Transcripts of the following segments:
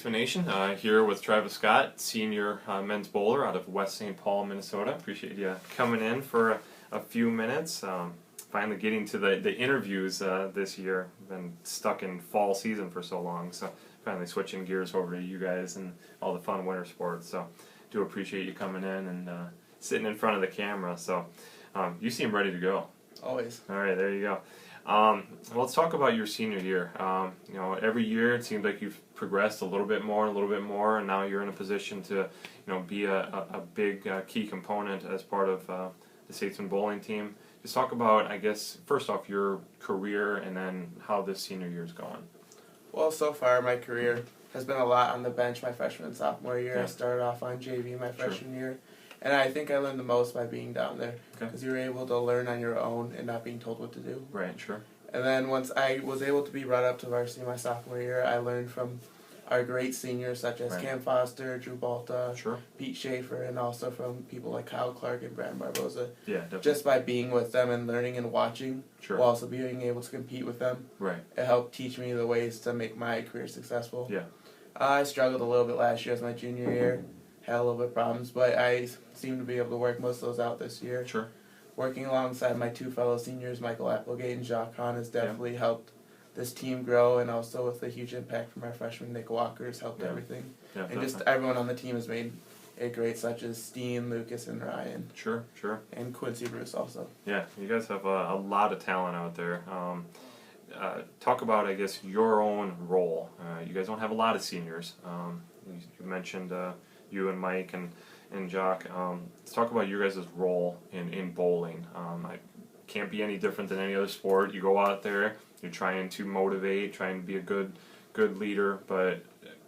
Statesman Nation, here with Travis Scott, senior men's bowler out of West St. Paul, Minnesota. Appreciate you coming in for a few minutes. Finally getting to the interviews this year. Been stuck in fall season for so long, so finally switching gears over to you guys and all the fun winter sports. So do appreciate you coming in and sitting in front of the camera. So you seem ready to go. Always. All right, there you go. Well, let's talk about your senior year. Every year it seems like you've progressed a little bit more, and now you're in a position to, be a big key component as part of the Statesman bowling team. Just talk about, I guess, first off, your career and then how this senior year is going. Well, so far my career has been a lot on the bench my freshman and sophomore year. Yeah. I started off on JV my freshman year, and I think I learned the most by being down there because you were able to learn on your own and not being told what to do. Right, sure. And then once I was able to be brought up to varsity my sophomore year, I learned from our great seniors such as Cam Foster, Drew Balta, Pete Schaefer, and also from people like Kyle Clark and Brandon Barboza. Yeah, definitely. Just by being with them and learning and watching, while also being able to compete with them, it helped teach me the ways to make my career successful. Yeah. I struggled a little bit last year as my junior year, had a little bit of problems, but I seem to be able to work most of those out this year. Sure. Working alongside my two fellow seniors, Michael Applegate and Jacques Hahn, has definitely helped this team grow, and also with a huge impact from our freshman Nick Walker has helped everything. Yeah, and just everyone on the team has made it great, such as Steen, Lucas, and Ryan. Sure. And Quincy Bruce also. Yeah, you guys have a lot of talent out there. Talk about, I guess, your own role. You guys don't have a lot of seniors. You mentioned you and Mike and Jock. Let's talk about your guys' role in bowling. I can't be any different than any other sport. You go out there, you're trying to motivate, trying to be a good leader, but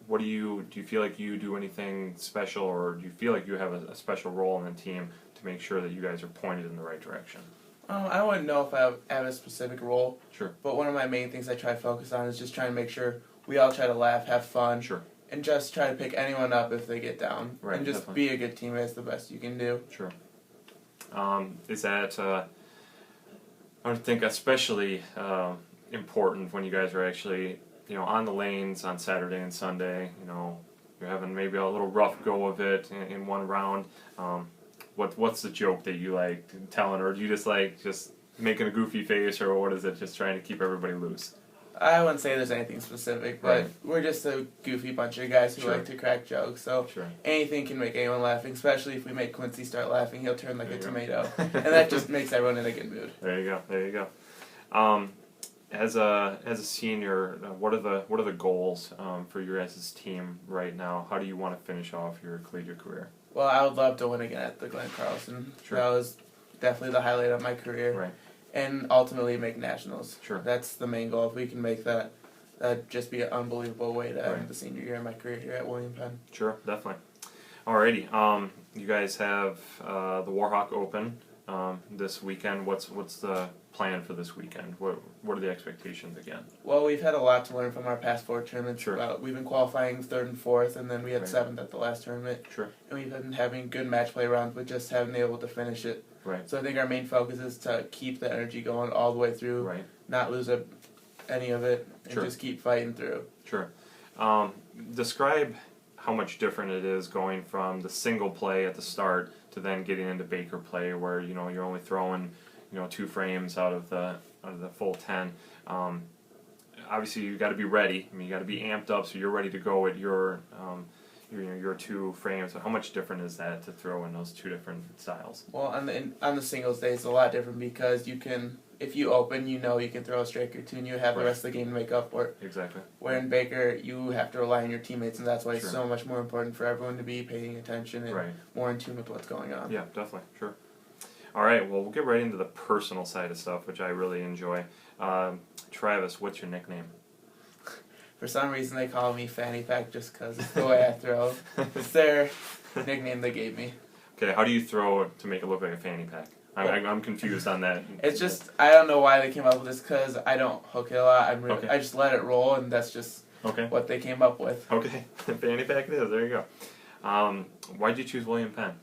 what do you feel like you do anything special, or do you feel like you have a special role in the team to make sure that you guys are pointed in the right direction? I wouldn't know if I have a specific role. Sure. But one of my main things I try to focus on is just trying to make sure we all try to laugh, have fun. Sure. And just try to pick anyone up if they get down. Right, and just be a good teammate is the best you can do. Sure. Is that, I would think, especially important when you guys are actually, on the lanes on Saturday and Sunday, you're having maybe a little rough go of it in one round. What's the joke that you like telling, or do you just like just making a goofy face, or what is it, just trying to keep everybody loose? I wouldn't say there's anything specific, but we're just a goofy bunch of guys who like to crack jokes, so anything can make anyone laughing, especially if we make Quincy start laughing, he'll turn like a tomato, and that just makes everyone in a good mood. There you go. As a senior, what are the goals for your guys' team right now? How do you want to finish off your collegiate career? Well, I would love to win again at the Glenn Carlson. That was definitely the highlight of my career. Right. And ultimately make nationals. Sure. That's the main goal. If we can make that, that'd just be an unbelievable way to end the senior year of my career here at Willam Penn. Sure, definitely. Alrighty. You guys have the Warhawk Open this weekend. What's the plan for this weekend? What are the expectations again? Well, we've had a lot to learn from our past 4 tournaments. We've been qualifying 3rd and 4th, and then we had 7th at the last tournament. Sure. And we've been having good match play rounds, but just haven't been able to finish it. Right. So I think our main focus is to keep the energy going all the way through, not lose any of it, and just keep fighting through. Sure. Describe how much different it is going from the single play at the start to then getting into Baker play, where you're only throwing 2 frames out of the full 10. Obviously, you got to be ready. I mean, you got to be amped up so you're ready to go at your 2 frames. So how much different is that to throw in those 2 different styles? Well, on the singles day, it's a lot different because you can, if you open, you can throw a strike or 2, and you have the rest of the game to make up for it. Exactly. Where in Baker, you have to rely on your teammates, and that's why it's so much more important for everyone to be paying attention and more in tune with what's going on. Yeah, definitely. Sure. All right, well, we'll get right into the personal side of stuff, which I really enjoy. Travis, what's your nickname? For some reason, they call me Fanny Pack just because it's the way I throw. It's their nickname they gave me. Okay, how do you throw to make it look like a fanny pack? I'm confused on that. It's just, I don't know why they came up with this, because I don't hook it a lot. I just let it roll, and that's just what they came up with. Okay, fanny pack it is. There you go. Why'd you choose Willam Penn?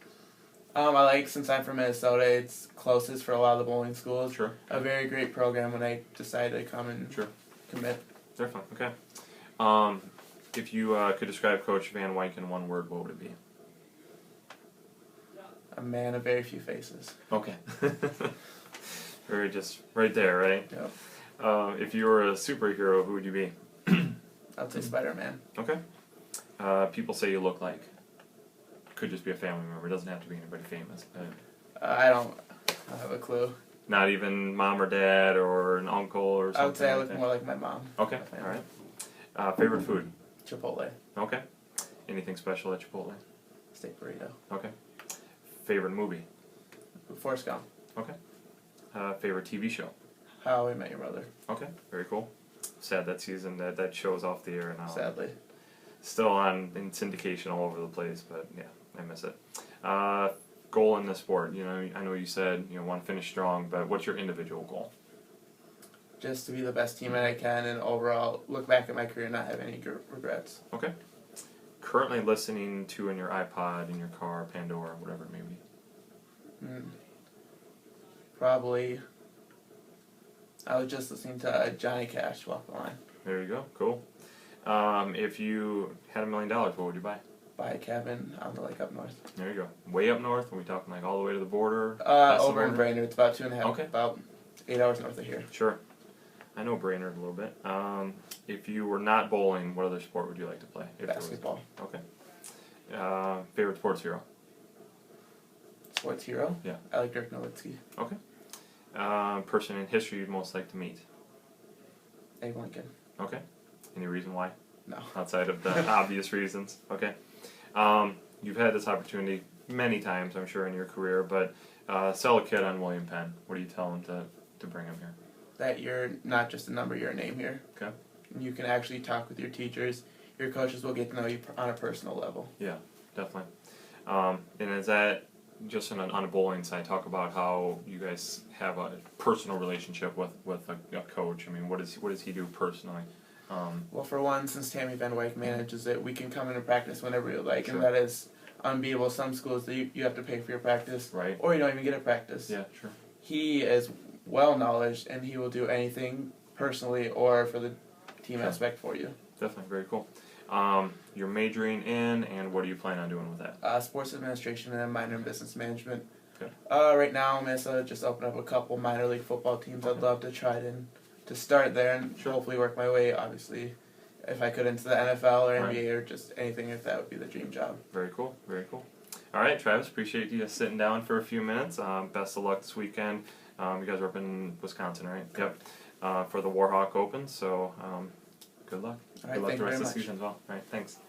Since I'm from Minnesota, it's closest for a lot of the bowling schools. Sure. A very great program when I decided to come and commit. Definitely. Okay. If you could describe Coach Van Wyk in one word, what would it be? A man of very few faces. Okay. Very just right there, right? Yep. If you were a superhero, who would you be? I'd say Spider-Man. Okay. People say you look like. Could just be a family member. It doesn't have to be anybody famous. I don't have a clue. Not even mom or dad or an uncle or something. I would say I like look more like my mom. Okay. All right. Favorite food? Chipotle. Okay. Anything special at Chipotle? Steak burrito. Okay. Favorite movie? Forrest Gump. Okay. Favorite TV show? How I Met Your Mother. Okay. Very cool. Sad that season that show's off the air now. Sadly. Still in syndication all over the place, but yeah, I miss it. Goal in the sport? You know, I know you said want to finish strong, but what's your individual goal? Just to be the best teammate I can, and overall look back at my career and not have any regrets. Okay. Currently listening to in your iPod, in your car, Pandora, whatever it may be. Probably. I was just listening to Johnny Cash, Walk the Line. There you go. Cool. If you had $1 million, what would you buy? Buy a cabin on the lake up north. There you go. Way up north? Are we talking like all the way to the border? Over in Brainerd. It's about 2.5. Okay. About 8 hours north of here. Sure. I know Brainerd a little bit. If you were not bowling, what other sport would you like to play? Basketball. Okay. Favorite sports hero? Sports hero? Yeah. I like Dirk Nowitzki. Okay. Person in history you'd most like to meet? Abe Lincoln. Okay. Any reason why? No. Outside of the obvious reasons. Okay. You've had this opportunity many times, I'm sure, in your career, but sell a kid on Willam Penn. What do you tell him to bring him here? That you're not just a number, you're a name here. Okay. You can actually talk with your teachers. Your coaches will get to know you on a personal level. Yeah, definitely. And is that just on a bowling side? Talk about how you guys have a personal relationship with a coach. I mean, what does he do personally? Well, for one, since Tammy Van Wyk manages it, we can come into practice whenever you like, Sure. and that is unbeatable. Some schools, you have to pay for your practice, Right. or you don't even get a practice. Yeah, sure. He is well-knowledged, and he will do anything personally or for the team Sure. aspect for you. Definitely, very cool. You're majoring in, and what do you plan on doing with that? Sports administration and a minor in business management. Okay. Right now, Minnesota just opened up a couple minor league football teams. Okay. I'd love to try to start there and Sure. hopefully work my way, obviously, if I could, into the NFL or Right. NBA or just anything, if that would be the dream job. Very cool, very cool. All right, Travis, appreciate you sitting down for a few minutes. Best of luck this weekend. You guys are up in Wisconsin, right? Yep. For the Warhawk Open, so good luck. All right, Good luck thank the you rest very of the much. season as well. All right, thanks.